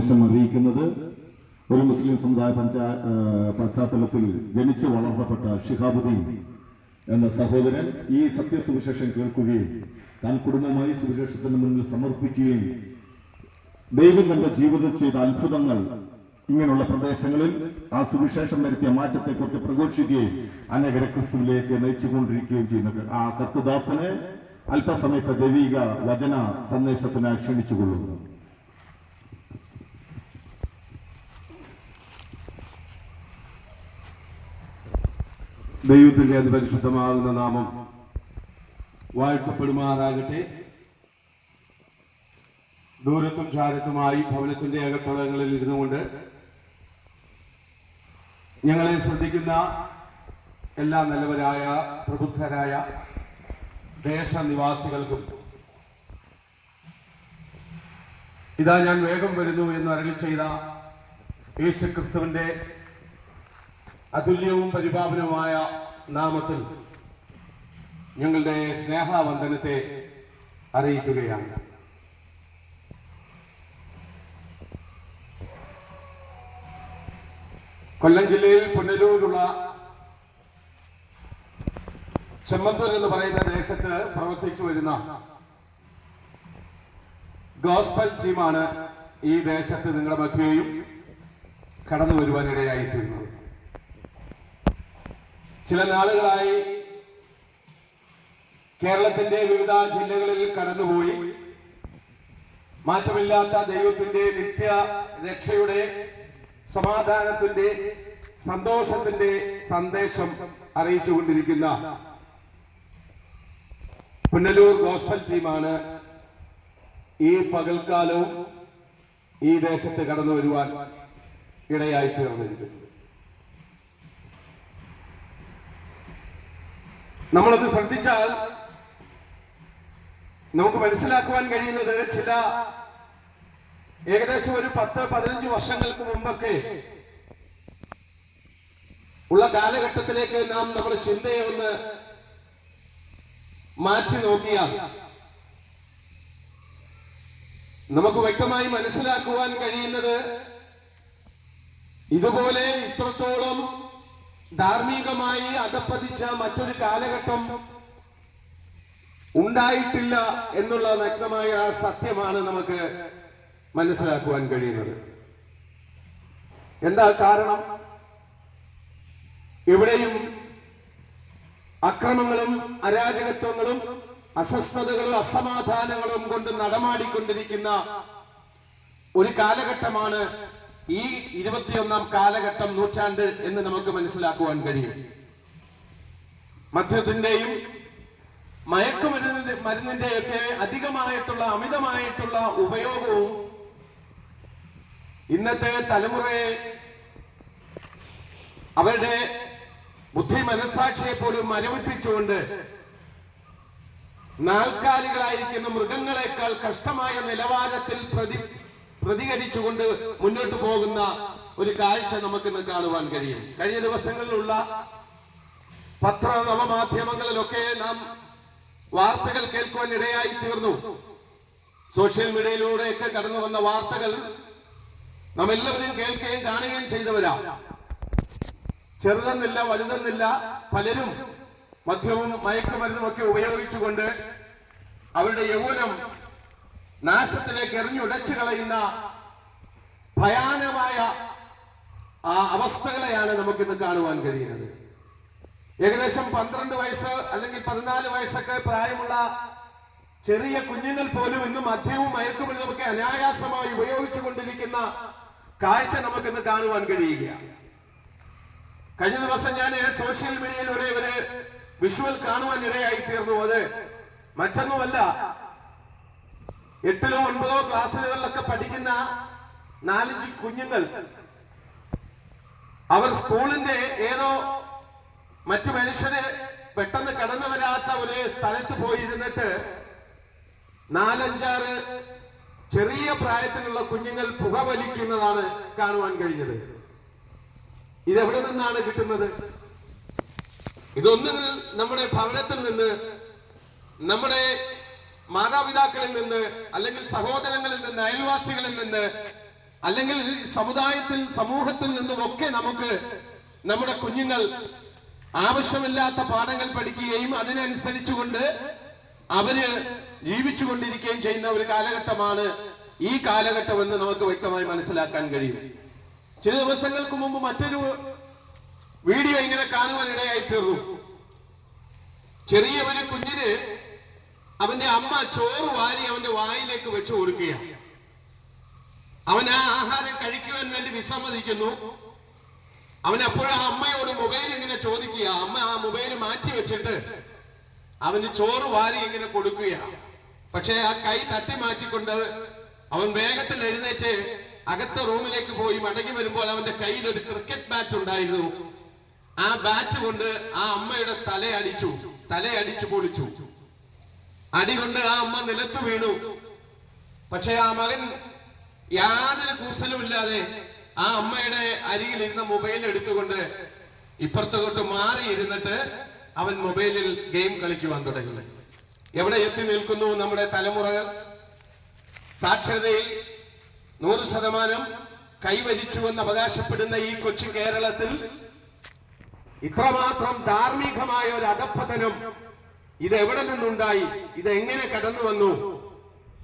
സന്ദേശം അറിയിക്കുന്നത് ഒരു മുസ്ലിം സമുദായ പശ്ചാത്തലത്തിൽ ജനിച്ചു വളർത്തപ്പെട്ട ഷിഹാബുദ്ദീൻ എന്ന സഹോദരൻ ഈ സത്യസുവിശേഷം കേൾക്കുകയും താൻ കുടുംബമായി സുവിശേഷത്തിന് മുന്നിൽ സമർപ്പിക്കുകയും ദൈവം തന്റെ ജീവിതത്തിൽ ചെയ്ത അത്ഭുതങ്ങൾ ഇങ്ങനെയുള്ള പ്രദേശങ്ങളിൽ ആ സുവിശേഷം വരുത്തിയ മാറ്റത്തെക്കുറിച്ച് പ്രഘോഷിക്കുകയും അനേകരെ ക്രിസ്തുവിലേക്ക് നയിച്ചുകൊണ്ടിരിക്കുകയും ചെയ്യുന്നത് ആ കർത്തദാസനെ അല്പസമയത്തെ ദൈവിക വചന സന്ദേശത്തിനായി ക്ഷണിച്ചുകൊള്ളുന്നു. ദൈവത്തിന്റെ അതിപരിശുദ്ധമാകുന്ന നാമം വാഴ്ത്തപ്പെടുമാറാകട്ടെ. ദൂരത്തും ചാരത്തുമായി ഭവനത്തിന്റെ അകത്തളങ്ങളിൽ ഇരുന്നു കൊണ്ട് ഞങ്ങളെ ശ്രദ്ധിക്കുന്ന എല്ലാ നല്ലവരായ പ്രബുദ്ധരായ ദേശനിവാസികൾക്കും ഇതാ ഞാൻ വേഗം വരുന്നു എന്ന് അരുളി ചെയ്ത യേശുക്രിസ്തുവിന്റെ അതുല്യവും പരിപാവനവുമായ നാമത്തിൽ ഞങ്ങളുടെ സ്നേഹവന്ദനത്തെ അറിയിക്കുകയാണ്. കൊല്ലം ജില്ലയിൽ പുനലൂരുള്ള ചെമ്മത്തൂർ എന്ന് പറയുന്ന ദേശത്ത് പ്രവർത്തിച്ചു വരുന്ന ഗോസ്പൽ ടീമാണ് ഈ ദേശത്ത് നിങ്ങളുടെ മധ്യേയും കടന്നു വരുവാനിടയായിത്തീരുന്നത്. ചില നാളുകളായി കേരളത്തിന്റെ വിവിധ ജില്ലകളിൽ കടന്നുപോയി മാറ്റമില്ലാത്ത ദൈവത്തിന്റെ നിത്യ രക്ഷയുടെ സമാധാനത്തിന്റെ സന്തോഷത്തിന്റെ സന്ദേശം അറിയിച്ചുകൊണ്ടിരിക്കുന്ന പുനലൂർ ഗോസ്പൽ ടീമാണ് ഈ പകൽക്കാലവും ഈ ദേശത്ത് കടന്നു വരുവാൻ ഇടയായി തീർന്നിരിക്കുന്നത്. നമ്മളത് ശ്രദ്ധിച്ചാൽ നമുക്ക് മനസ്സിലാക്കുവാൻ കഴിയുന്നത് ചില ഏകദേശം ഒരു 10-15 വർഷങ്ങൾക്ക് മുമ്പൊക്കെ ഉള്ള കാലഘട്ടത്തിലേക്ക് നാം നമ്മുടെ ചിന്തയെ ഒന്ന് മാറ്റി നോക്കിയാൽ നമുക്ക് വ്യക്തമായി മനസ്സിലാക്കുവാൻ കഴിയുന്നത് ഇതുപോലെ ഇത്രത്തോളം ധാർമ്മികമായി അധപ്പതിച്ച മറ്റൊരു കാലഘട്ടം ഉണ്ടായിട്ടില്ല എന്നുള്ള വ്യക്തമായ സത്യമാണ് നമുക്ക് മനസ്സിലാക്കുവാൻ കഴിയുന്നത്. എന്താ കാരണം? എവിടെയും അക്രമങ്ങളും അരാജകത്വങ്ങളും അസ്വസ്ഥതകളും അസമാധാനങ്ങളും കൊണ്ട് നടമാടിക്കൊണ്ടിരിക്കുന്ന ഒരു കാലഘട്ടമാണ് ഈ 21ാം കാലഘട്ടം, നൂറ്റാണ്ട് എന്ന് നമുക്ക് മനസ്സിലാക്കുവാൻ കഴിയും. മദ്യത്തിന്റെയും മയക്കുമരുന്നിന്റെയൊക്കെ അധികമായിട്ടുള്ള അമിതമായിട്ടുള്ള ഉപയോഗവും ഇന്നത്തെ തലമുറയെ അവരുടെ ബുദ്ധി മനസാക്ഷിയെ പോലും മരവിപ്പിച്ചുകൊണ്ട് നാൽക്കാലികളായിരിക്കുന്ന മൃഗങ്ങളെക്കാൾ കഷ്ടമായ നിലവാരത്തിൽ പ്രതികരിച്ചുകൊണ്ട് മുന്നോട്ട് പോകുന്ന ഒരു കാഴ്ച നമുക്കിന്ന് കാണുവാൻ കഴിയും. കഴിഞ്ഞ ദിവസങ്ങളിലുള്ള പത്ര നവമാധ്യമങ്ങളിലൊക്കെ നാം വാർത്തകൾ കേൾക്കുവാൻ ഇടയായി തീർന്നു. സോഷ്യൽ മീഡിയയിലൂടെയൊക്കെ കടന്നു വന്ന വാർത്തകൾ നാം എല്ലാവരും കേൾക്കുകയും കാണുകയും ചെയ്തവരാ. ചെറുതെന്നില്ല വലുതെന്നില്ല, പലരും മദ്യവും മയക്കുമരുന്നും ഒക്കെ ഉപയോഗിച്ചുകൊണ്ട് അവരുടെ യൗവനം നാശത്തിലേക്ക് എറിഞ്ഞുടച്ചു കളയുന്ന ഭയാനമായ അവസ്ഥകളെയാണ് നമുക്കിന്ന് കാണുവാൻ കഴിയുന്നത്. ഏകദേശം 12 വയസ്സ് അല്ലെങ്കിൽ 14 വയസ്സൊക്കെ പ്രായമുള്ള ചെറിയ കുഞ്ഞുങ്ങൾ പോലും ഇന്ന് മദ്യവും മയക്കുമരുന്നുമൊക്കെ അനായാസമായി ഉപയോഗിച്ചു കൊണ്ടിരിക്കുന്ന കാഴ്ച നമുക്കിന്ന് കാണുവാൻ കഴിയുകയാണ്. കഴിഞ്ഞ ദിവസം ഞാൻ സോഷ്യൽ മീഡിയയിലൂടെ ഒരു വിഷ്വൽ കാണുവാൻ ഇടയായി തീർന്നു. അത് മറ്റൊന്നുമല്ല, 8ലോ 9ലോ ക്ലാസ്സുകളിലൊക്കെ പഠിക്കുന്ന 4-5 കുഞ്ഞുങ്ങൾ അവർ സ്കൂളിന്റെ ഏതോ മറ്റു മനുഷ്യരെ പെട്ടെന്ന് കടന്നു വരാത്ത ഒരു സ്ഥലത്ത് പോയിരുന്നിട്ട് 4-5 ചെറിയ പ്രായത്തിലുള്ള കുഞ്ഞുങ്ങൾ പുകവലിക്കുന്നതാണ് കാണുവാൻ കഴിഞ്ഞത്. ഇതെവിടെ നിന്നാണ് കിട്ടുന്നത്? ഇതൊന്നുകിൽ നമ്മുടെ ഭവനത്തിൽ നിന്ന്, നമ്മുടെ മാതാപിതാക്കളിൽ നിന്ന്, അല്ലെങ്കിൽ സഹോദരങ്ങളിൽ നിന്ന്, അയൽവാസികളിൽ നിന്ന് അല്ലെങ്കിൽ സമുദായത്തിൽ സമൂഹത്തിൽ നിന്നുമൊക്കെ നമുക്ക് നമ്മുടെ കുഞ്ഞുങ്ങൾ ആവശ്യമില്ലാത്ത പാഠങ്ങൾ പഠിക്കുകയും അതിനനുസരിച്ചുകൊണ്ട് അവര് ജീവിച്ചുകൊണ്ടിരിക്കുകയും ചെയ്യുന്ന ഒരു കാലഘട്ടമാണ് ഈ കാലഘട്ടം എന്ന് നമുക്ക് വ്യക്തമായി മനസ്സിലാക്കാൻ കഴിയും. ചില ദിവസങ്ങൾക്ക് മുമ്പ് മറ്റൊരു വീഡിയോ ഇങ്ങനെ കാണുവാനിടയായി തീർന്നു. ചെറിയ ഒരു കുഞ്ഞിന് അവന്റെ അമ്മ ചോറ് വാരി അവന്റെ വായിലേക്ക് വെച്ചു കൊടുക്കുകയാണ്. അവൻ ആ ആഹാരം കഴിക്കുവാൻ വേണ്ടി വിസമ്മതിക്കുന്നു. അവൻ അപ്പോഴും ആ അമ്മയോട് മൊബൈൽ ഇങ്ങനെ ചോദിക്കുക. അമ്മ ആ മൊബൈൽ മാറ്റി വെച്ചിട്ട് അവന് ചോറ് വാരി ഇങ്ങനെ കൊടുക്കുകയാണ്. പക്ഷെ ആ കൈ തട്ടി മാറ്റിക്കൊണ്ട് അവൻ വേഗത്തിൽ എഴുന്നേറ്റ് അകത്തെ റൂമിലേക്ക് പോയി മടങ്ങി വരുമ്പോൾ അവന്റെ കയ്യിൽ ഒരു ക്രിക്കറ്റ് ബാറ്റ് ഉണ്ടായിരുന്നു. ആ ബാറ്റ് കൊണ്ട് ആ അമ്മയുടെ തലയടിച്ചു പൊളിച്ചു. അടി കൊണ്ട് ആ അമ്മ നിലത്ത് വീണു. പക്ഷെ ആ മകൻ യാതൊരു കൂസലും ഇല്ലാതെ ആ അമ്മയുടെ അരികിലിരുന്ന മൊബൈൽ എടുത്തുകൊണ്ട് ഇപ്പുറത്തോട്ട് മാറി ഇരുന്നിട്ട് അവൻ മൊബൈലിൽ ഗെയിം കളിക്കുവാൻ തുടങ്ങി. എവിടെ എത്തി നിൽക്കുന്നു നമ്മുടെ തലമുറകൾ? സാക്ഷരതയിൽ 100% കൈവരിച്ചു എന്ന് അവകാശപ്പെടുന്ന ഈ കൊച്ചു കേരളത്തിൽ ഇത്രമാത്രം ധാർമ്മികമായ ഒരു അധപ്പതനം ഇത് എവിടെ നിന്നുണ്ടായി? ഇത് എങ്ങനെ കടന്നു വന്നു?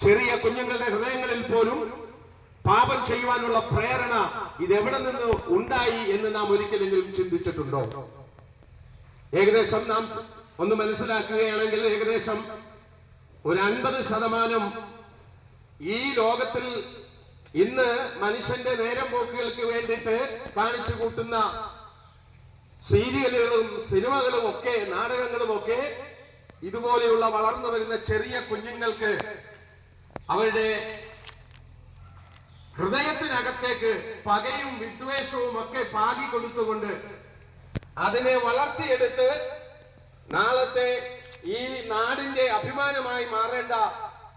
ചെറിയ കുഞ്ഞുങ്ങളുടെ ഹൃദയങ്ങളിൽ പോലും പാപം ചെയ്യുവാനുള്ള പ്രേരണ ഇത് എവിടെ നിന്ന് ഉണ്ടായി എന്ന് നാം ഒരിക്കലെങ്കിലും ചിന്തിച്ചിട്ടുണ്ടോ? ഏകദേശം നാം ഒന്ന് മനസ്സിലാക്കുകയാണെങ്കിൽ ഏകദേശം ഒരു 50% ഈ ലോകത്തിൽ ഇന്ന് മനുഷ്യന്റെ നേരം പോക്കുകൾക്ക് വേണ്ടിയിട്ട് കാണിച്ചു കൂട്ടുന്ന സീരിയലുകളും സിനിമകളും ഒക്കെ നാടകങ്ങളും ഒക്കെ ഇതുപോലെയുള്ള വളർന്നു വരുന്ന ചെറിയ കുഞ്ഞുങ്ങൾക്ക് അവരുടെ ഹൃദയത്തിനകത്തേക്ക് പകയും വിദ്വേഷവും ഒക്കെ പാകി കൊടുത്തുകൊണ്ട് അതിനെ വളർത്തിയെടുത്ത് നാളത്തെ ഈ നാടിന്റെ അഭിമാനമായി മാറേണ്ട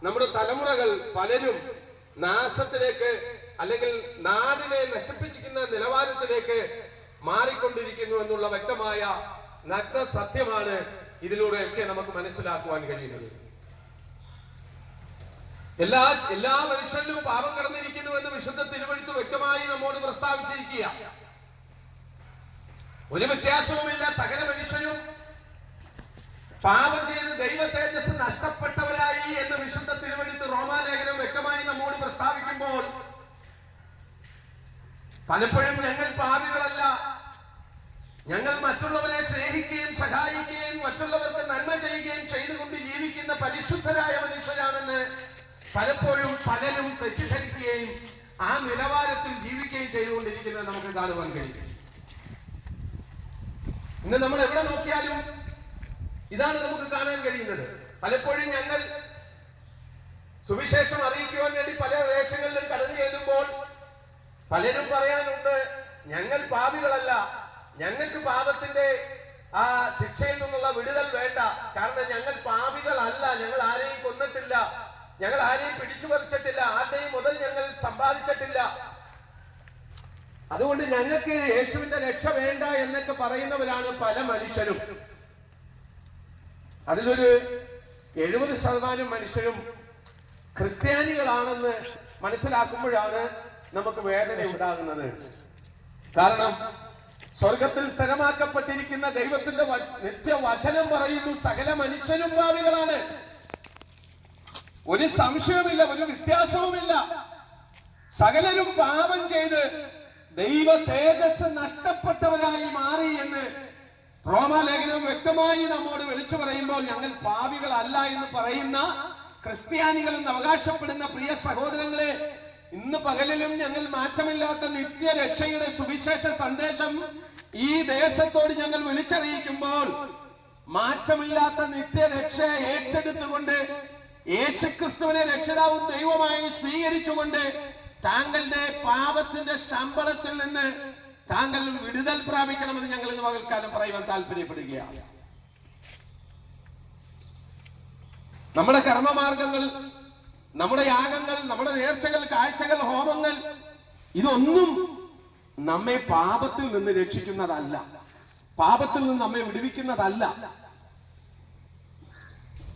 നമ്മുടെ തലമുറകൾ പലരും നാശത്തിലേക്ക് അല്ലെങ്കിൽ നാടിനെ നശിപ്പിച്ചിരിക്കുന്ന നിലവാരത്തിലേക്ക് മാറിക്കൊണ്ടിരിക്കുന്നു എന്നുള്ള വ്യക്തമായ നഗ്ന സത്യമാണ് ഇതിലൂടെയൊക്കെ നമുക്ക് മനസ്സിലാക്കുവാൻ കഴിയുന്നത്. എല്ലാ മനുഷ്യരിലും പാപം കടന്നിരിക്കുന്നു എന്ന് വിശുദ്ധ തിരുവെഴുത്ത് വ്യക്തമായി നമ്മോട് പ്രസ്താവിച്ചിരിക്കുക. ഒരു വ്യത്യാസവുമില്ല. സകല മനുഷ്യരും പാപം ചെയ്ത് ദൈവ തേജസ് നഷ്ടപ്പെട്ടവരായി എന്ന് വിശുദ്ധ തിരുവെഴുത്ത് റോമാലേഖനം വ്യക്തമായി നമ്മോട് പ്രസ്താവിക്കുമ്പോൾ പലപ്പോഴും ഞങ്ങൾ പാപികളല്ല, ഞങ്ങൾ മറ്റുള്ളവരെ സ്നേഹിക്കുകയും സഹായിക്കുകയും മറ്റുള്ളവർക്ക് നന്മ ചെയ്യുകയും ചെയ്തുകൊണ്ട് ജീവിക്കുന്ന പരിശുദ്ധരായ മനുഷ്യരാണെന്ന് പലപ്പോഴും പലരും തെറ്റിദ്ധരിക്കുകയും ആ നിലവാരത്തിൽ ജീവിക്കുകയും ചെയ്തുകൊണ്ടിരിക്കുന്നത് നമുക്ക് കാണുവാൻ കഴിയും. ഇന്ന് നമ്മൾ എവിടെ നോക്കിയാലും ഇതാണ് നമുക്ക് കാണാൻ കഴിയുന്നത്. പലപ്പോഴും ഞങ്ങൾ സുവിശേഷം അറിയിക്കുവാൻ വേണ്ടി പല ദേശങ്ങളിലും കടന്നു ചെല്ലുമ്പോൾ പലരും പറയാനുണ്ട്, ഞങ്ങൾ പാപികളല്ല, ഞങ്ങൾക്ക് പാപത്തിന്റെ ആ ശിക്ഷയിൽ നിന്നുള്ള വിടുതൽ വേണ്ട, കാരണം ഞങ്ങൾ പാപികളല്ല, ഞങ്ങൾ ആരെയും കൊന്നിട്ടില്ല, ഞങ്ങൾ ആരെയും പിടിച്ചു പറിച്ചിട്ടില്ല, ആരുടെയും മുതൽ ഞങ്ങൾ സമ്പാദിച്ചിട്ടില്ല, അതുകൊണ്ട് ഞങ്ങൾക്ക് യേശുവിന്റെ രക്ഷ വേണ്ട എന്നൊക്കെ പറയുന്നവരാണ് പല മനുഷ്യരും. അതിലൊരു 70% മനുഷ്യരും ക്രിസ്ത്യാനികളാണെന്ന് മനസ്സിലാക്കുമ്പോഴാണ് നമുക്ക് വേദന ഉണ്ടാകുന്നത്. കാരണം സ്വർഗത്തിൽ സ്ഥിരമാക്കപ്പെട്ടിരിക്കുന്ന ദൈവത്തിന്റെ നിത്യവചനം പറയുന്നു, സകല മനുഷ്യരും പാപികളാണ്. ഒരു സംശയവുമില്ല, ഒരു വ്യത്യാസവുമില്ല. സകലരും പാപം ചെയ്ത് ദൈവ തേജസ് നഷ്ടപ്പെട്ടവരായി മാറി എന്ന് റോമാലേഖനം വ്യക്തമായി നമ്മോട് വിളിച്ചു പറയുമ്പോൾ ഞങ്ങൾ പാപികളല്ല എന്ന് പറയുന്ന ക്രിസ്ത്യാനികൾ എന്ന് അവകാശപ്പെടുന്ന പ്രിയ സഹോദരങ്ങളെ, ഇന്ന് പകലിലും ഞങ്ങൾ മാറ്റമില്ലാത്ത നിത്യരക്ഷയുടെ സുവിശേഷ സന്ദേശം ഈ ദേശത്തോട് ഞങ്ങൾ വിളിച്ചറിയിക്കുമ്പോൾ മാറ്റമില്ലാത്ത നിത്യരക്ഷ ഏറ്റെടുത്തുകൊണ്ട് യേശുക്രിസ്തുവിനെ രക്ഷിതാവും ദൈവമായി സ്വീകരിച്ചുകൊണ്ട് താങ്കളുടെ പാപത്തിന്റെ ശമ്പളത്തിൽ നിന്ന് താങ്കൾ വിടുതൽ പ്രാപിക്കണമെന്ന് ഞങ്ങൾ ഇന്ന് പകൽക്കാലം പറയുവാൻ താല്പര്യപ്പെടുകയാണ്. നമ്മുടെ കർമ്മമാർഗങ്ങൾ, നമ്മുടെ യാഗങ്ങൾ, നമ്മുടെ നേർച്ചകൾ, കാഴ്ചകൾ, ഹോമങ്ങൾ, ഇതൊന്നും നമ്മെ പാപത്തിൽ നിന്ന് രക്ഷിക്കുന്നതല്ല, പാപത്തിൽ നിന്ന് നമ്മെ വിടുവിക്കുന്നതല്ല.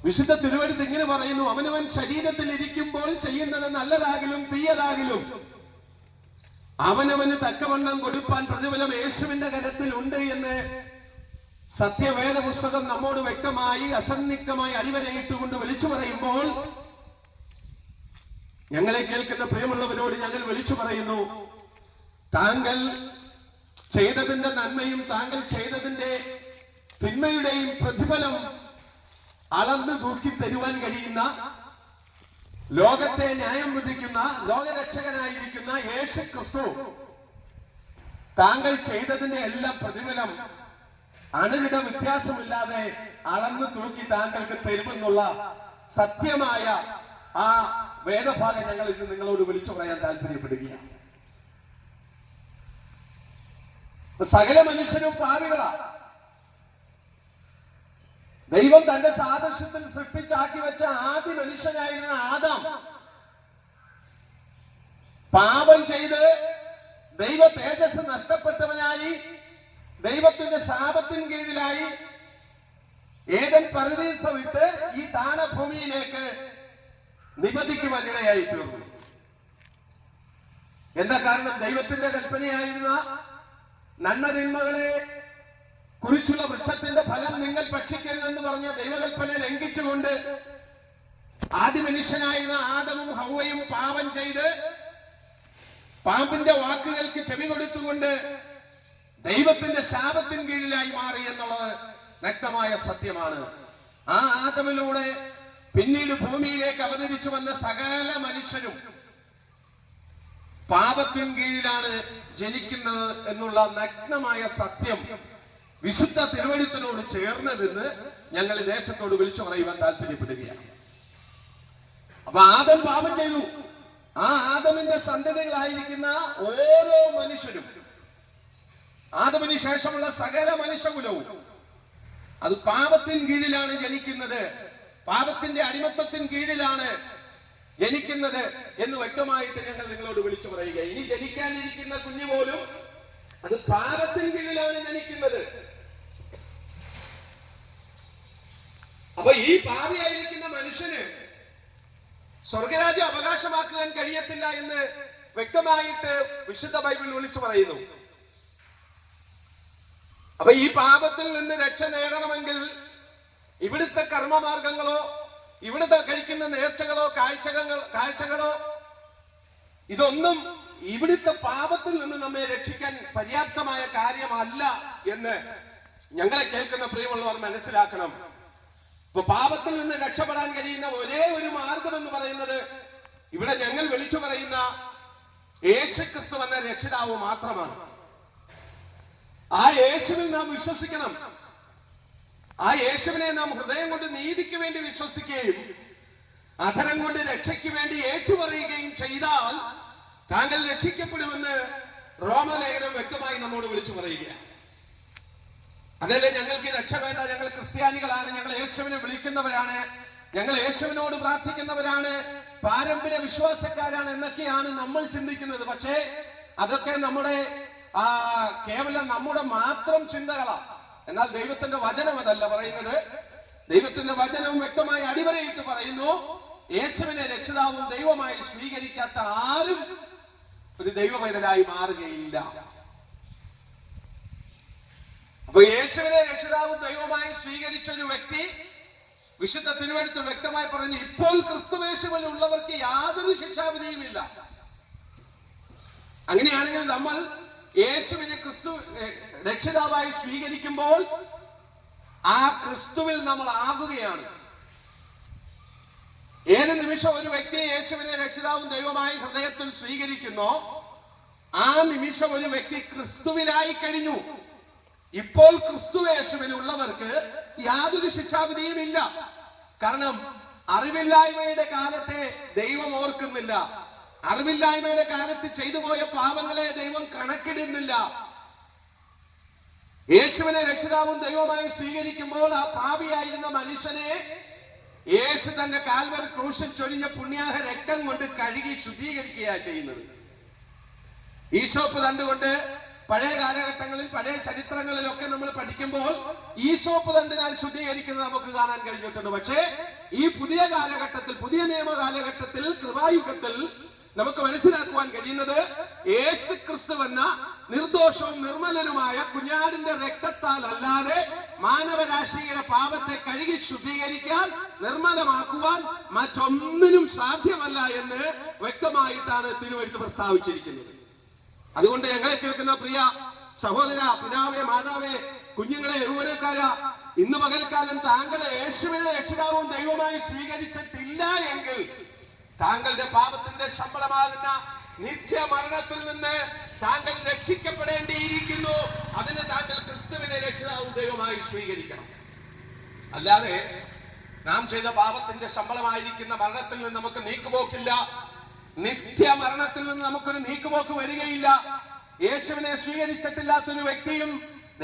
വിശുദ്ധ തിരുവെഴുത്ത് ഇങ്ങനെ പറയുന്നു, അവനവൻ ശരീരത്തിൽ ഇരിക്കുമ്പോൾ ചെയ്യുന്നത് നല്ലതാകിലും തീയതാകിലും അവനവന് തക്കവണ്ണം കൊടുപ്പാൻ പ്രതിഫലം യേശുവിന്റെ കരത്തിൽ ഉണ്ട് എന്ന് സത്യവേദ പുസ്തകം നമ്മോട് വ്യക്തമായി അസന്നിഗ്ധമായി അടിവരയിട്ടുകൊണ്ട് വിളിച്ചു പറയുമ്പോൾ, ഞങ്ങളെ കേൾക്കുന്ന പ്രിയമുള്ളവരോട് ഞങ്ങൾ വിളിച്ചു പറയുന്നു, താങ്കൾ ചെയ്തതിന്റെ നന്മയും താങ്കൾ ചെയ്തതിന്റെ തിന്മയുടെയും പ്രതിഫലം അളന്ന് തൂക്കി തരുവാൻ കഴിയുന്ന, ലോകത്തെ ന്യായം വിധിക്കുന്ന ലോകരക്ഷകനായിരിക്കുന്ന യേശു ക്രിസ്തു താങ്കൾ ചെയ്തതിന്റെ എല്ലാ പ്രതിഫലം അണുവിട വ്യത്യാസമില്ലാതെ അളന്ന് തൂക്കി താങ്കൾക്ക് തരുമെന്നുള്ള സത്യമായ ആ വേദഭാഗം ഞങ്ങൾ ഇന്ന് നിങ്ങളോട് വിളിച്ചു പറയാൻ താല്പര്യപ്പെടുകയാണ്. സകല മനുഷ്യരും പാപികളാ. ദൈവം തന്റെ സാദൃശ്യത്തിൽ സൃഷ്ടിച്ചാക്കി വെച്ച ആദ്യ മനുഷ്യനായിരുന്ന ആദാം പാപം ചെയ്ത് ദൈവ തേജസ് നഷ്ടപ്പെട്ടവനായി, ദൈവത്തിന്റെ ശാപത്തിന് കീഴിലായി ഏദൻ പരദീസ വിട്ട് ഈ താണഭൂമിയിലേക്ക് നിബന്ധിക്കുവാനിടയായി തീർന്നു. എന്താ കാരണം? ദൈവത്തിന്റെ കൽപ്പനയായിരുന്ന നന്മതിന്മകളെ കുറിച്ചുള്ള വൃക്ഷത്തിന്റെ ഫലം നിങ്ങൾ ഭക്ഷിക്കരുതെന്ന് പറഞ്ഞ ദൈവകൽപ്പന ലംഘിച്ചുകൊണ്ട് ആദ്യ മനുഷ്യനായിരുന്ന ആദമും ഹവ്വയും പാപം ചെയ്ത് പാമ്പിന്റെ വാക്കുകൾക്ക് ചെവി കൊടുത്തുകൊണ്ട് ദൈവത്തിന്റെ ശാപത്തിന് കീഴിലായി മാറി എന്നുള്ളത് വ്യക്തമായ സത്യമാണ്. ആ ആദമിലൂടെ പിന്നീട് ഭൂമിയിലേക്ക് അവതരിച്ചു വന്ന സകല മനുഷ്യരും പാപത്തിന് കീഴിലാണ് ജനിക്കുന്നത് എന്നുള്ള നഗ്നമായ സത്യം വിശുദ്ധ തിരുവഴുത്തിനോട് ചേർന്നതെന്ന് ഞങ്ങൾ ദേശത്തോട് വിളിച്ചു പറയുവാൻ താല്പര്യപ്പെടുകയാണ്. അപ്പൊ ആദം പാപം ചെയ്തു. ആ ആദമിന്റെ സന്തതികളായിരിക്കുന്ന ഓരോ മനുഷ്യരും, ആദമിന് ശേഷമുള്ള സകല മനുഷ്യകുലവും അത് പാപത്തിന് കീഴിലാണ് ജനിക്കുന്നത്, പാപത്തിന്റെ അടിമത്തത്തിന് കീഴിലാണ് ജനിക്കുന്നത് എന്ന് വ്യക്തമായിട്ട് ഞങ്ങൾ നിങ്ങളോട് വിളിച്ചു പറയുക. ഇനി ജനിക്കാനിരിക്കുന്ന കുഞ്ഞു പോലും അത് പാപത്തിന് കീഴിലാണ് ജനിക്കുന്നത്. അപ്പൊ ഈ പാപിയായിരിക്കുന്ന മനുഷ്യന് സ്വർഗരാജ്യം അവകാശമാക്കുവാൻ കഴിയത്തില്ല എന്ന് വ്യക്തമായിട്ട് വിശുദ്ധ ബൈബിൾ വിളിച്ചു പറയുന്നു. അപ്പൊ ഈ പാപത്തിൽ നിന്ന് രക്ഷ നേടണമെങ്കിൽ ഇവിടുത്തെ കർമ്മമാർഗങ്ങളോ ഇവിടുത്തെ കഴിക്കുന്ന നേർച്ചകളോ കാഴ്ചകളോ ഇതൊന്നും ഇവിടുത്തെ പാപത്തിൽ നിന്ന് നമ്മെ രക്ഷിക്കാൻ പര്യാപ്തമായ കാര്യമല്ല എന്ന് ഞങ്ങളെ കേൾക്കുന്ന പ്രിയമുള്ളവർ മനസ്സിലാക്കണം. ഇപ്പൊ പാപത്തിൽ നിന്ന് രക്ഷപ്പെടാൻ കഴിയുന്ന ഒരേ ഒരു മാർഗം എന്ന് പറയുന്നത് ഇവിടെ ഞങ്ങൾ വിളിച്ചു പറയുന്ന യേശുക്രിസ്തു എന്ന രക്ഷിതാവ് മാത്രമാണ്. ആ യേശുവിൽ നാം വിശ്വസിക്കണം. ആ യേശുവിനെ നാം ഹൃദയം കൊണ്ട് നീതിക്ക് വേണ്ടി വിശ്വസിക്കുകയും അധരം കൊണ്ട് രക്ഷയ്ക്ക് വേണ്ടി ഏറ്റുപറയുകയും ചെയ്താൽ താങ്കൾ രക്ഷിക്കപ്പെടുമെന്ന് റോമലേഖനം വ്യക്തമായി നമ്മോട് വിളിച്ചു പറയുകയാണ്. അതല്ലേ ഞങ്ങൾക്ക് രക്ഷ വേണ്ട, ഞങ്ങൾ ക്രിസ്ത്യാനികളാണ്, ഞങ്ങൾ യേശുവിനെ വിളിക്കുന്നവരാണ്, ഞങ്ങൾ യേശുവിനോട് പ്രാർത്ഥിക്കുന്നവരാണ്, പാരമ്പര്യ വിശ്വാസക്കാരാണ് എന്നൊക്കെയാണ് നമ്മൾ ചിന്തിക്കുന്നത്. പക്ഷേ അതൊക്കെ നമ്മുടെ കേവലം നമ്മുടെ മാത്രം ചിന്തകളാണ്. എന്നാൽ ദൈവത്തിന്റെ വചനം അതല്ല പറയുന്നത്. ദൈവത്തിന്റെ വചനം വ്യക്തമായി അടിവരയിട്ട് പറയുന്നു, യേശുവിനെ രക്ഷിതാവും ദൈവമായി സ്വീകരിക്കാത്ത ആരും ഒരു ദൈവപൈതലായി മാറുകയില്ല. അപ്പൊ യേശുവിനെ രക്ഷിതാവും ദൈവമായി സ്വീകരിച്ച ഒരു വ്യക്തി വിശുദ്ധ തിരുവഴുത്തിൽ വ്യക്തമായി പറഞ്ഞു, ഇപ്പോൾ ക്രിസ്തുയേശുവിൽ ഉള്ളവർക്ക് യാതൊരു ശിക്ഷാവിധിയും ഇല്ല. അങ്ങനെയാണെങ്കിൽ നമ്മൾ യേശുവിനെ ക്രിസ്തു രക്ഷിതാവായി സ്വീകരിക്കുമ്പോൾ ആ ക്രിസ്തുവിൽ നമ്മൾ ആകുകയാണ്. ഏത് നിമിഷം ഒരു വ്യക്തി യേശുവിനെ രക്ഷിതാവും ദൈവമായി ഹൃദയത്തിൽ സ്വീകരിക്കുന്നോ ആ നിമിഷം ഒരു വ്യക്തി ക്രിസ്തുവിലായി കഴിഞ്ഞു. ഇപ്പോൾ ക്രിസ്തു യേശുവിൽ ഉള്ളവർക്ക് യാതൊരു ശിക്ഷാവിധിയും ഇല്ല. കാരണം അറിവില്ലായ്മയുടെ കാലത്തെ ദൈവം ഓർക്കുന്നില്ല. അറിവില്ലായ്മയുടെ കാലത്ത് ചെയ്തു പോയ പാപങ്ങളെ ദൈവം കണക്കിടുന്നില്ല. യേശുവിനെ രക്ഷിതാവും ദൈവമായി സ്വീകരിക്കുമ്പോൾ ആ പാപിയായിരുന്ന മനുഷ്യനെ യേശു തന്റെ കാൽവരി ക്രൂശിൽ ചൊരിഞ്ഞ പുണ്യാഹ രക്തം കൊണ്ട് കഴുകി ശുദ്ധീകരിക്കുകയാണ് ചെയ്യുന്നത്. ഈശോപ്പ് തണ്ടുകൊണ്ട് പഴയ കാലഘട്ടങ്ങളിൽ പഴയ ചരിത്രങ്ങളിലൊക്കെ നമ്മൾ പഠിക്കുമ്പോൾ ഈശോപ്പ് തണ്ടിനാൽ ശുദ്ധീകരിക്കുന്നത് നമുക്ക് കാണാൻ കഴിഞ്ഞിട്ടുണ്ട്. പക്ഷേ ഈ പുതിയ കാലഘട്ടത്തിൽ, പുതിയ നിയമ കാലഘട്ടത്തിൽ, കൃപായുഗത്തിൽ നമുക്ക് മനസ്സിലാക്കുവാൻ കഴിയുന്നത് യേശു ക്രിസ്തു എന്ന നിർദോഷവും നിർമ്മലനുമായ കുഞ്ഞാടിന്റെ രക്തത്താൽ അല്ലാതെ മാനവരാശിയുടെ പാപത്തെ കഴുകി ശുദ്ധീകരിക്കാൻ നിർമ്മലമാക്കുവാൻ മറ്റൊന്നിനും സാധ്യമല്ല എന്ന് വ്യക്തമായിട്ടാണ് തിരുവെഴുത്ത് പ്രസ്താവിച്ചിരിക്കുന്നത്. അതുകൊണ്ട് ഞങ്ങളെ കേൾക്കുന്ന പ്രിയ സഹോദര, പിതാവേ, മാതാവേ, കുഞ്ഞുങ്ങളെ, യൗവനക്കാര, ഇന്ന് പകൽക്കാലം താങ്കളെ യേശുവിനെ രക്ഷിതാവും ദൈവമായി സ്വീകരിച്ചിട്ടില്ല എങ്കിൽ താങ്കളുടെ പാപത്തിന്റെ ശമ്പളമാകുന്ന നിത്യമരണത്തിൽ നിന്ന് താങ്കൾ രക്ഷിക്കപ്പെടേണ്ടിയിരിക്കുന്നു. അതിന് താങ്കൾ ക്രിസ്തുവിനെ രക്ഷിതാവും ദൈവമായി സ്വീകരിക്കണം. അല്ലാതെ നാം ചെയ്ത പാപത്തിന്റെ ശമ്പളമായിരിക്കുന്ന മരണത്തിൽ നിന്ന് നമുക്ക് നീക്കുപോക്കില്ല. നിത്യമരണത്തിൽ നിന്ന് നമുക്കൊരു നീക്കുപോക്ക് വരികയില്ല. യേശുവിനെ സ്വീകരിച്ചിട്ടില്ലാത്തൊരു വ്യക്തിയും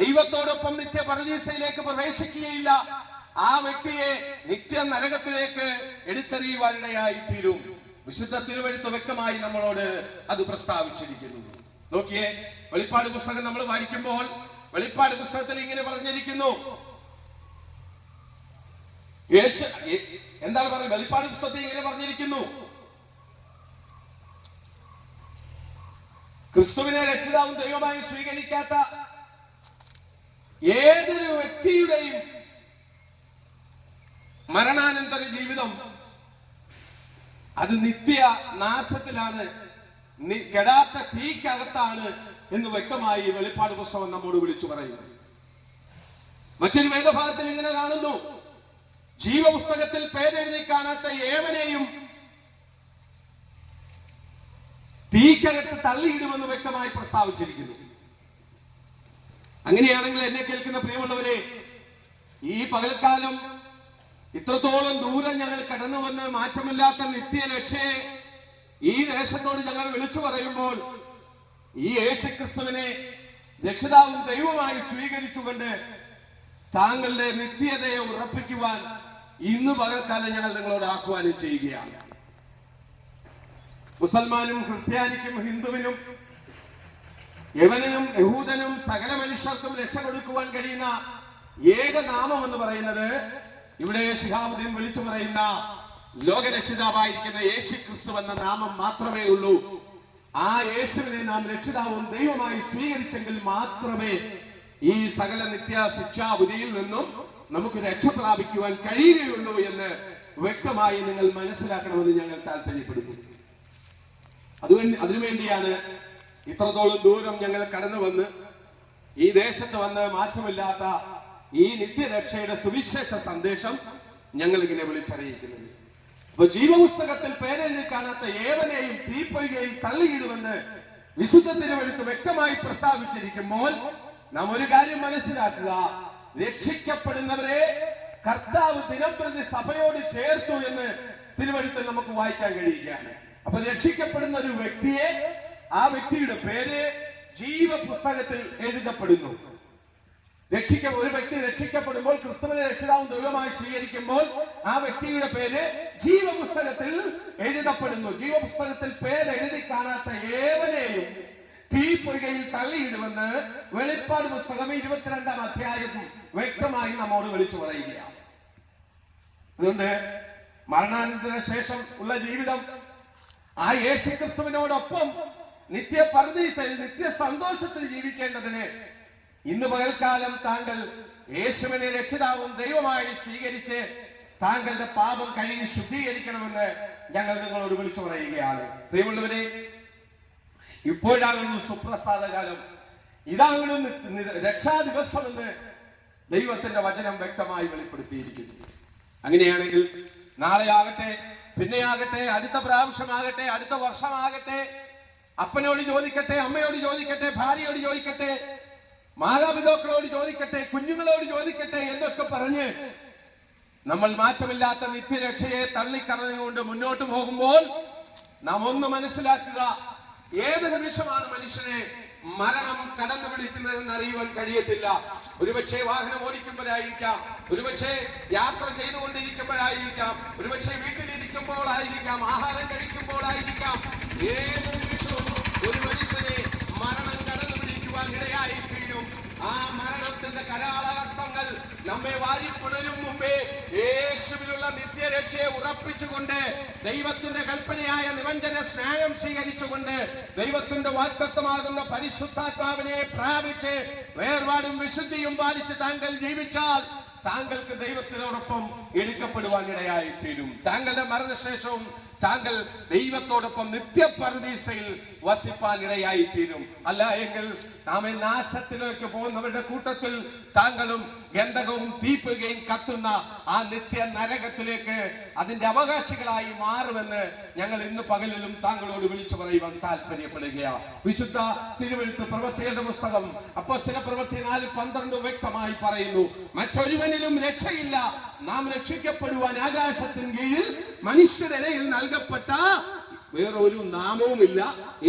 ദൈവത്തോടൊപ്പം നിത്യ പരദീസയിലേക്ക് പ്രവേശിക്കുകയില്ല. ആ വ്യക്തിയെ നിത്യ നരകത്തിലേക്ക് എടുത്തെറിയുവാനിടയായി തീരും. വിശുദ്ധ തിരുവെഴുത്ത് വ്യക്തമായി നമ്മളോട് അത് പ്രസ്താവിച്ചിരിക്കുന്നു. നോക്കിയേ, വെളിപ്പാട് പുസ്തകം നമ്മൾ വായിക്കുമ്പോൾ വെളിപ്പാട് പുസ്തകത്തിൽ ഇങ്ങനെ പറഞ്ഞിരിക്കുന്നു. എന്താണ് പറയുന്നത്? വെളിപ്പാട് പുസ്തകത്തിൽ ഇങ്ങനെ പറഞ്ഞിരിക്കുന്നു, ക്രിസ്തുവിനെ രക്ഷിതാവും ദൈവമായി സ്വീകരിക്കാത്ത ഏതൊരു വ്യക്തിയുടെയും മരണാനന്തര ജീവിതം അത് നിത്യ നാശത്തിലാണ്, കെടാത്ത തീക്കകത്താണ് എന്ന് വ്യക്തമായി വെളിപ്പാട് പുസ്തകം നമ്മോട് വിളിച്ചു പറയുന്നു. മറ്റൊരു വേദഭാഗത്തിൽ ഇങ്ങനെ കാണുന്നു, ജീവപുസ്തകത്തിൽ പേരെഴുതി കാണാത്ത ഏവനെയും തീക്കകത്ത് തള്ളിയിടുമെന്ന് വ്യക്തമായി പ്രസ്താവിച്ചിരിക്കുന്നു. അങ്ങനെയാണെങ്കിൽ എന്നെ കേൾക്കുന്ന പ്രിയമുള്ളവരെ, ഈ പകൽക്കാലം ഇത്രത്തോളം ദൂരം ഞങ്ങൾ കടന്നു വന്ന് മാറ്റമില്ലാത്ത നിത്യരക്ഷയെ ഈ ദേശത്തോട് ഞങ്ങൾ വിളിച്ചു പറയുമ്പോൾ ഈ യേശുക്രിസ്തുവിനെ രക്ഷിതാവും ദൈവമായി സ്വീകരിച്ചുകൊണ്ട് താങ്കളുടെ നിത്യതയെ ഉറപ്പിക്കുവാൻ ഇന്ന് പകൽക്കാലം ഞങ്ങൾ നിങ്ങളോട് ആഹ്വാനം ചെയ്യുകയാണ്. മുസൽമാനും ക്രിസ്ത്യാനിക്കും ഹിന്ദുവിനും യവനും യഹൂദനും സകല മനുഷ്യർക്കും രക്ഷ കൊടുക്കുവാൻ കഴിയുന്ന ഏക നാമം എന്ന് പറയുന്നത് ഇവിടെ ശിഹാബുദ്ദീൻ വിളിച്ചു പറയുന്ന ലോകരക്ഷിതാവായിരിക്കുന്ന യേശു ക്രിസ്തു എന്ന നാമം മാത്രമേ ഉള്ളൂ. ആ യേശുവിനെ നാം രക്ഷിതാവും ദൈവമായി സ്വീകരിച്ചെങ്കിൽ മാത്രമേ ഈ സകല നിത്യ ശിക്ഷാബുദ്ധിയിൽ നിന്നും നമുക്ക് രക്ഷ പ്രാപിക്കുവാൻ കഴിയുകയുള്ളൂ എന്ന് വ്യക്തമായി നിങ്ങൾ മനസ്സിലാക്കണമെന്ന് ഞങ്ങൾ താല്പര്യപ്പെടുന്നു. അതിനുവേണ്ടിയാണ് ഇത്രത്തോളം ദൂരം ഞങ്ങൾ കടന്നു വന്ന് ഈ ദേശത്ത് വന്ന് മാറ്റമില്ലാത്ത ഈ നിത്യരക്ഷയുടെ സുവിശേഷ സന്ദേശം ഞങ്ങൾ ഇങ്ങനെ വിളിച്ചറിയിക്കുന്നത്. അപ്പൊ ജീവപുസ്തകത്തിൽ പേരെഴുതി കാണാത്ത ഏവനെയും തീപ്പൊയ്കയിൽ തള്ളിയിടുമെന്ന് വിശുദ്ധ തിരുവെഴുത്ത് വ്യക്തമായി പ്രസ്താവിച്ചിരിക്കുമ്പോൾ നാം ഒരു കാര്യം മനസ്സിലാക്കുക, രക്ഷിക്കപ്പെടുന്നവരെ കർത്താവ് ദിനംപ്രതി സഭയോട് ചേർത്തു എന്ന് തിരുവെഴുത്തിൽ നമുക്ക് വായിക്കാൻ കഴിയുകയാണ്. അപ്പൊ രക്ഷിക്കപ്പെടുന്ന ഒരു വ്യക്തിയെ, ആ വ്യക്തിയുടെ പേര് ജീവപുസ്തകത്തിൽ എഴുതപ്പെടുന്നു. ഒരു വ്യക്തി രക്ഷിക്കപ്പെടുമ്പോൾ, ക്രിസ്തുവിനെ രക്ഷിതാവും ദൈവമായി സ്വീകരിക്കുമ്പോൾ ആ വ്യക്തിയുടെ പേര് ജീവപുസ്തകത്തിൽ എഴുതപ്പെടുന്നു. ജീവപുസ്തകത്തിൽ പേര് എഴുതി കാണാത്ത ഏവനെയും തീപ്പൊയ്കയിൽ തള്ളിയിടുമെന്ന് വെളിപ്പാട് പുസ്തകം 22-ാം അധ്യായം വ്യക്തമായി നമ്മോട് വിളിച്ചു പറയുകയാണ്. അതുകൊണ്ട് മരണാനന്തര ശേഷം ഉള്ള ജീവിതം ആ യേശുക്രിസ്തുവിനോടൊപ്പം നിത്യ പരദീസയിൽ നിത്യ സന്തോഷത്തിൽ ജീവിക്കേണ്ടതിന് ഇന്ന് പകൽക്കാലം താങ്കൾ യേശുവിനെ രക്ഷിതാവും ദൈവമായി സ്വീകരിച്ച് താങ്കളുടെ പാപം കഴുകി ശുദ്ധീകരിക്കണമെന്ന് ഞങ്ങൾ നിങ്ങളോട് വിളിച്ചു പറയുകയാണ്. പ്രിയമുള്ളവരെ, ഇപ്പോഴാകുന്നു സുപ്രസാദ കാലം, ഇതാകുന്നു രക്ഷാ ദിവസം എന്ന് ദൈവത്തിന്റെ വചനം വ്യക്തമായി വെളിപ്പെടുത്തിയിരിക്കുന്നു. അങ്ങനെയാണെങ്കിൽ നാളെ ആകട്ടെ, പിന്നെയാകട്ടെ, അടുത്ത പ്രാവശ്യമാകട്ടെ, അടുത്ത വർഷമാകട്ടെ, അപ്പനോട് ചോദിക്കട്ടെ, അമ്മയോട് ചോദിക്കട്ടെ, ഭാര്യയോട് ചോദിക്കട്ടെ, മാതാപിതാക്കളോട് ചോദിക്കട്ടെ, കുഞ്ഞുങ്ങളോട് ചോദിക്കട്ടെ എന്നൊക്കെ പറഞ്ഞ് നമ്മൾ മാറ്റമില്ലാത്ത നിത്യരക്ഷയെ തള്ളിക്കറഞ്ഞുകൊണ്ട് മുന്നോട്ട് പോകുമ്പോൾ നാം ഒന്ന് മനസ്സിലാക്കുക, ഏത് നിമിഷമാണ് മനുഷ്യനെ മരണം കടന്നു പിടിക്കുന്നതെന്ന് അറിയുവാൻ കഴിയത്തില്ല. ഒരുപക്ഷെ വാഹനം ഓടിക്കുമ്പോഴായിരിക്കാം, ഒരുപക്ഷെ യാത്ര ചെയ്തുകൊണ്ടിരിക്കുമ്പോഴായിരിക്കാം, ഒരുപക്ഷെ വീട്ടിലിരിക്കുമ്പോഴായിരിക്കാം, ആഹാരം കഴിക്കുമ്പോഴായിരിക്കാം. ഏത് നിമിഷവും ഒരു മനുഷ്യനെ മരണം കടന്നു പിടിക്കുവാൻ ഇടയായി തീരും. ആ മരണത്തിന്റെ കരാളഹസ്തങ്ങൾ നമ്മെ നമ്മെ വാരിപ്പുണരും മുമ്പേ യേശുവിലുള്ള നിത്യരക്ഷയെ ഉറപ്പിച്ചുകൊണ്ട് ദൈവത്തിന്റെ കൽപ്പനയായ നിബന്ധന സ്നാനം സ്വീകരിച്ചുകൊണ്ട് ദൈവത്തിന്റെ വാഗ്ദത്തമാകുന്ന പരിശുദ്ധാത്മാവിനെ പ്രാപിച്ച് വേർപാടും വിശുദ്ധിയും പാലിച്ച് താങ്കൾ ജീവിച്ചാൽ താങ്കൾക്ക് ദൈവത്തിനോടൊപ്പം എടുക്കപ്പെടുവാൻ ഇടയായി തീരും. താങ്കളുടെ മരണശേഷവും താങ്കൾ ദൈവത്തോടൊപ്പം നിത്യപരദീസയിൽ വസിപ്പാൻ ഇടയായി തീരും. അല്ല എങ്കിൽ നാം നാശത്തിലേക്ക് പോകുന്നവരുടെ കൂട്ടത്തിൽ താങ്കളും ഗന്ധകവും തീപ്പുകയും കത്തുന്ന ആ നിത്യ നരകത്തിലേക്ക് അതിന്റെ അവകാശികളായി മാറുമെന്ന് ഞങ്ങൾ ഇന്ന് പകലിലും താങ്കളോട് വിളിച്ചു പറയുവാൻ താല്പര്യപ്പെടുകയാണ്. വിശുദ്ധ തിരുവെഴുത്ത് പ്രവൃത്തികളുടെ പുസ്തകം അപ്പോസ്തല പ്രവൃത്തി 4:12 വ്യക്തമായി പറയുന്നു, മറ്റൊരുവനിലും രക്ഷയില്ല, നാം രക്ഷിക്കപ്പെടുവാൻ ആകാശത്തിന് കീഴിൽ മനുഷ്യരിടയിൽ നൽകപ്പെട്ട വേറൊരു നാമവുമില്ല,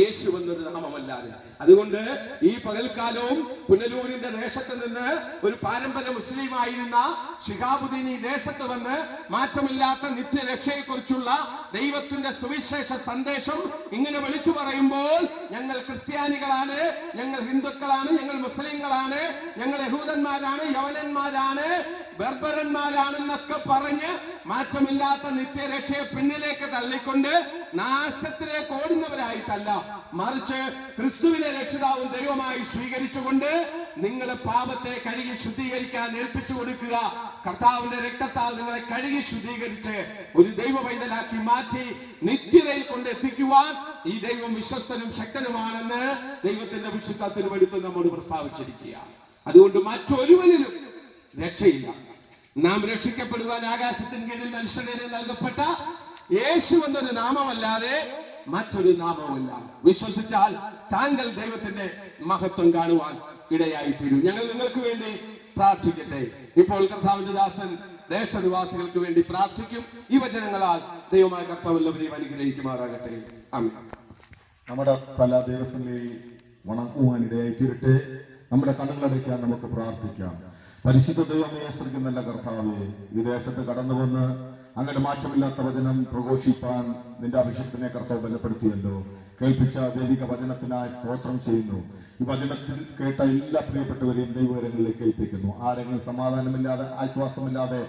യേശു എന്നൊരു നാമമല്ലാതെ. അതുകൊണ്ട് ഈ പകൽക്കാലവും പുനലൂരിന്റെ ദേശത്ത് നിന്ന് ഒരു പാരമ്പര്യ മുസ്ലിം ആയിരുന്ന ശിഹാബുദ്ദീൻ ഈ ദേശത്ത് വന്ന് മാറ്റമില്ലാത്ത നിത്യരക്ഷയെക്കുറിച്ചുള്ള ദൈവത്തിന്റെ സുവിശേഷ സന്ദേശം ഇങ്ങനെ വിളിച്ചു പറയുമ്പോൾ ഞങ്ങൾ ക്രിസ്ത്യാനികളാണ്, ഞങ്ങൾ ഹിന്ദുക്കളാണ്, ഞങ്ങൾ മുസ്ലിങ്ങളാണ്, ഞങ്ങൾ യഹൂദന്മാരാണ്, യവനന്മാരാണ്, ബർബരന്മാരാണെന്നൊക്കെ പറഞ്ഞ് മാറ്റമില്ലാത്ത നിത്യരക്ഷയെ പിന്നിലേക്ക് തള്ളിക്കൊണ്ട് നാശത്തിലേക്ക് ഓടുന്നവരായിട്ടല്ല, മറിച്ച് ക്രിസ്തുവിനെ രക്ഷിതാവും ദൈവമായി സ്വീകരിച്ചുകൊണ്ട് നിങ്ങൾ പാപത്തെ കഴുകി ശുദ്ധീകരിക്കാൻ ഏൽപ്പിച്ചു കൊടുക്കുക. കർത്താവിന്റെ രക്തത്താൽ നിങ്ങളെ കഴുകി ശുദ്ധീകരിച്ച് ഒരു ദൈവ പൈതലാക്കി മാറ്റി നിത്യതയിൽ കൊണ്ട് എത്തിക്കുവാൻ ഈ ദൈവം വിശ്വസ്തനും ശക്തനുമാണെന്ന് ദൈവത്തിന്റെ വിശുദ്ധ തിരുവെഴുത്ത് നമ്മോട് പ്രസ്താവിച്ചിരിക്കുക. അതുകൊണ്ട് മറ്റൊരുവനിലും രക്ഷയില്ല. നാം രക്ഷിക്കപ്പെടുവാൻ ആകാശത്തിന് കീഴിൽ മനുഷ്യനെ നൽകപ്പെട്ട യേശു എന്നൊരു നാമമല്ലാതെ മറ്റൊരു നാമവുമില്ല. വിശ്വസിച്ചാൽ താങ്കൾ ദൈവത്തിന്റെ മഹത്വം കാണുവാൻ ഇടയായി തീരും. ഞങ്ങൾ നിങ്ങൾക്ക് വേണ്ടി പ്രാർത്ഥിക്കട്ടെ. ഇപ്പോൾ കർത്താവിന്റെ ദാസൻ ദേശനിവാസികൾക്ക് വേണ്ടി പ്രാർത്ഥിക്കും. ഈ വചനങ്ങളാൽ ദൈവമായ കർത്താവ് എല്ലാവരെയും അനുഗ്രഹിക്കുമാറാകട്ടെ. ആമേൻ. നമ്മുടെ പല ദിവസങ്ങളിൽ വണങ്ങുവാൻ ഇടയായി തീരട്ടെ. നമ്മുടെ കണ്ണുകളടയ്ക്കാൻ നമുക്ക് പ്രാർത്ഥിക്കാം. പരിശുദ്ധ ദൈവമേ, സ്വർഗ്ഗം നല്ല കർത്താവേ, ഈ ദേശത്ത് കടന്നു വന്ന് അങ്ങനെ മാറ്റമില്ലാത്ത വചനം പ്രഘോഷിപ്പാൻ നിന്റെ അഭിഷേകത്തിനെ കർത്താവ് ബലപ്പെടുത്തിയല്ലോ. കേൾപ്പിച്ച ദൈവിക വചനത്തിനായി സ്തോത്രം ചെയ്യുന്നു. ഈ വചനത്തിൽ കേട്ട എല്ലാ പ്രിയപ്പെട്ടവരെയും ദൈവകരങ്ങളിലേക്ക് ഏൽപ്പിക്കുന്നു. ആരെങ്കിലും സമാധാനമില്ലാതെ ആശ്വാസമില്ലാതെ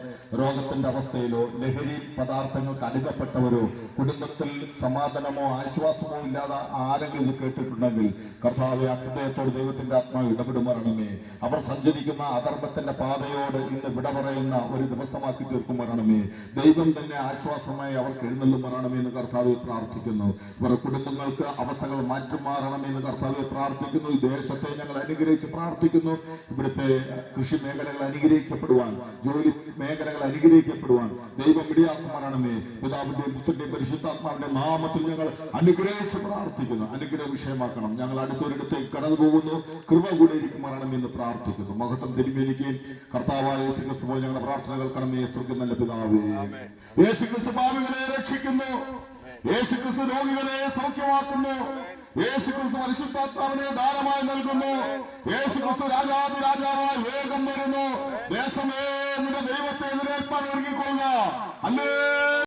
രോഗത്തിന്റെ അവസ്ഥയിലോ ലഹരി പദാർത്ഥങ്ങൾക്ക് അടിമപ്പെട്ടവരോ കുടുംബത്തിൽ സമാധാനമോ ആശ്വാസമോ ഇല്ലാതെ ആരെങ്കിലും ഇത് കേട്ടിട്ടുണ്ടെങ്കിൽ കർത്താവെ, ഹൃദയത്തോട് ദൈവത്തിന്റെ ആത്മാവ് ഇടപെടുമാറണമേ. അവർ സഞ്ചരിക്കുന്ന അധർമ്മത്തിന്റെ പാതയോട് ഇന്ന് വിട പറയുന്ന ഒരു ദിവസമാക്കി തീർക്കുമാറണമേ. ദൈവം തന്നെ ആശ്വാസമായി അവർക്ക് എഴുന്നള്ളുമാറണമേ എന്ന് കർത്താവെ പ്രാർത്ഥിക്കുന്നു. ഇവരുടെ കുടുംബങ്ങൾക്ക് അവസ്ഥകൾ മാറ്റുമാറണമേ എന്ന് കർത്താവെ പ്രാർത്ഥിക്കുന്നു. ഈ ദേശത്തെ ഞങ്ങൾ അനുഗ്രഹിച്ച് പ്രാർത്ഥിക്കുന്നു. ഇവിടുത്തെ കൃഷി മേഖലകൾ അനുഗ്രഹിക്കപ്പെടുവാൻ, ജോലി മേഖലകൾ അനുഗ്രഹിക്കപ്പെടുവാൻ ദൈവം ഇടയാക്കുമാറണമേ. പിതാവിന്റെയും പുത്രന്റെയും പരിശുദ്ധാത്മാവിന്റെ നാമത്തിൽ ഞങ്ങൾ അനുഗ്രഹിച്ച് പ്രാർത്ഥിക്കുന്നു. അനുഗ്രഹ വിഷയമാക്കണം. ഞങ്ങൾ അടുത്തൊരിടത്തേക്ക് കടന്നു പോകുന്നു. കൃപ കൂടെ ഇരിക്കുമാറണമേ എന്ന് പ്രാർത്ഥിക്കുന്നു. മഹത്വം തിരുമേനിക്കുകയും കർത്താവായ യേശുക്രിസ്തു പോലെ ഞങ്ങളുടെ പ്രാർത്ഥനകൾ കടമേ. സ്വർഗ്ഗം നല്ല പിതാവേ, യേശുക്രിസ്തു പാപികളെ രക്ഷിക്കുന്നു. യേശുക്രിസ്തു രോഗികളെ സൗഖ്യമാക്കുന്നു. യേശുക്രിസ്തു പരിശുദ്ധാത്മാവിനെ ദാനമായി നൽകുന്നു. യേശുക്രിസ്തു രാജാതി രാജാവായി വേഗം വരുന്നു. ദേശമേ, നിന്റെ ദൈവത്തെ എതിരേൽപ്പാൻ ഒരുങ്ങിക്കൊള്ളുക.